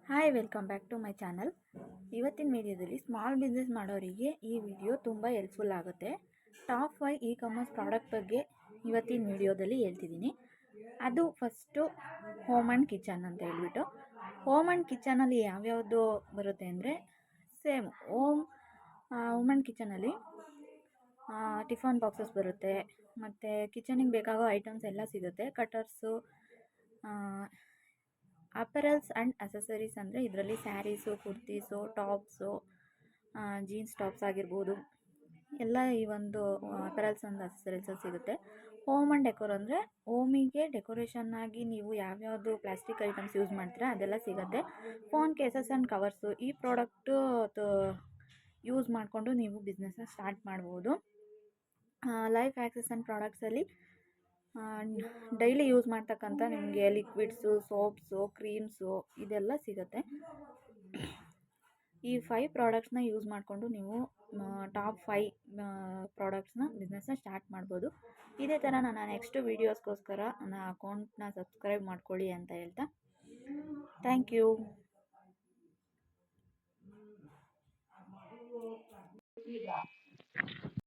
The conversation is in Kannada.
Hi welcome back to my channel. ಇವತ್ತಿನ ವಿಡಿಯೋದಲ್ಲಿ ಸ್ಮಾಲ್ ಬಿಸ್ನೆಸ್ ಮಾಡೋರಿಗೆ ಈ ವಿಡಿಯೋ ತುಂಬ ಹೆಲ್ಪ್ಫುಲ್ ಆಗುತ್ತೆ. ಟಾಪ್ 5 ಇ ಕಾಮರ್ಸ್ ಪ್ರಾಡಕ್ಟ್ ಬಗ್ಗೆ ಇವತ್ತಿನ ವಿಡಿಯೋದಲ್ಲಿ ಹೇಳ್ತಿದ್ದೀನಿ. ಅದು ಫಸ್ಟು ಹೋಮ್ ಆ್ಯಂಡ್ ಕಿಚನ್ ಅಂತ ಹೇಳ್ಬಿಟ್ಟು. ಹೋಮ್ ಆ್ಯಂಡ್ ಕಿಚನಲ್ಲಿ ಯಾವ್ಯಾವುದು ಬರುತ್ತೆ ಅಂದರೆ ಸೇಮ್ ಹೋಮ್ ಆ್ಯಂಡ್ ಕಿಚನಲ್ಲಿ ಟಿಫನ್ ಬಾಕ್ಸಸ್ ಬರುತ್ತೆ, ಮತ್ತು ಕಿಚನಿಗೆ ಬೇಕಾಗೋ ಐಟಮ್ಸ್ ಎಲ್ಲ ಸಿಗುತ್ತೆ. ಕಟರ್ಸು, ಅಪರಲ್ಸ್ ಆ್ಯಂಡ್ ಅಸೆಸರೀಸ್ ಅಂದರೆ ಇದರಲ್ಲಿ sarees, kurtis, tops, jeans tops ಆಗಿರ್ಬೋದು, ಎಲ್ಲ ಈ ಒಂದು ಅಪರಲ್ಸ್ ಆ್ಯಂಡ್ ಅಸೆಸರೀಸಲ್ಲಿ ಸಿಗುತ್ತೆ. ಹೋಮ್ ಆ್ಯಂಡ್ ಡೆಕೋರ್ ಅಂದರೆ ಹೋಮಿಗೆ ಡೆಕೋರೇಷನ್ ಆಗಿ ನೀವು ಯಾವ್ಯಾವುದು ಪ್ಲಾಸ್ಟಿಕ್ ಐಟಮ್ಸ್ ಯೂಸ್ ಮಾಡ್ತೀರಾ ಅದೆಲ್ಲ ಸಿಗುತ್ತೆ. ಫೋನ್ ಕೇಸಸ್ ಆ್ಯಂಡ್ ಕವರ್ಸು, ಈ ಪ್ರಾಡಕ್ಟು ಯೂಸ್ ಮಾಡಿಕೊಂಡು ನೀವು ಬಿಸ್ನೆಸ್ನ ಸ್ಟಾರ್ಟ್ ಮಾಡ್ಬೋದು. ಲೈಫ್ ಆ್ಯಕ್ಸೆಸ್ ಆ್ಯಂಡ್ ಪ್ರಾಡಕ್ಟ್ಸಲ್ಲಿ ಡೈಲಿ ಯೂಸ್ ಮಾಡ್ತಕ್ಕಂಥ ನಿಮಗೆ ಲಿಕ್ವಿಡ್ಸು, ಸೋಪ್ಸು, ಕ್ರೀಮ್ಸು ಇದೆಲ್ಲ ಸಿಗುತ್ತೆ. ಈ 5 ಪ್ರಾಡಕ್ಟ್ಸ್ನ ಯೂಸ್ ಮಾಡಿಕೊಂಡು ನೀವು ಟಾಪ್ 5 ಪ್ರಾಡಕ್ಟ್ಸ್ನ ಬಿಸ್ನೆಸ್ನ ಸ್ಟಾರ್ಟ್ ಮಾಡ್ಬೋದು. ಇದೇ ಥರ ನನ್ನ ನೆಕ್ಸ್ಟ್ ವೀಡಿಯೋಸ್ಗೋಸ್ಕರ ನನ್ನ ಅಕೌಂಟ್ನ ಸಬ್ಸ್ಕ್ರೈಬ್ ಮಾಡ್ಕೊಳ್ಳಿ ಅಂತ ಹೇಳ್ತಾ ಥ್ಯಾಂಕ್ ಯು.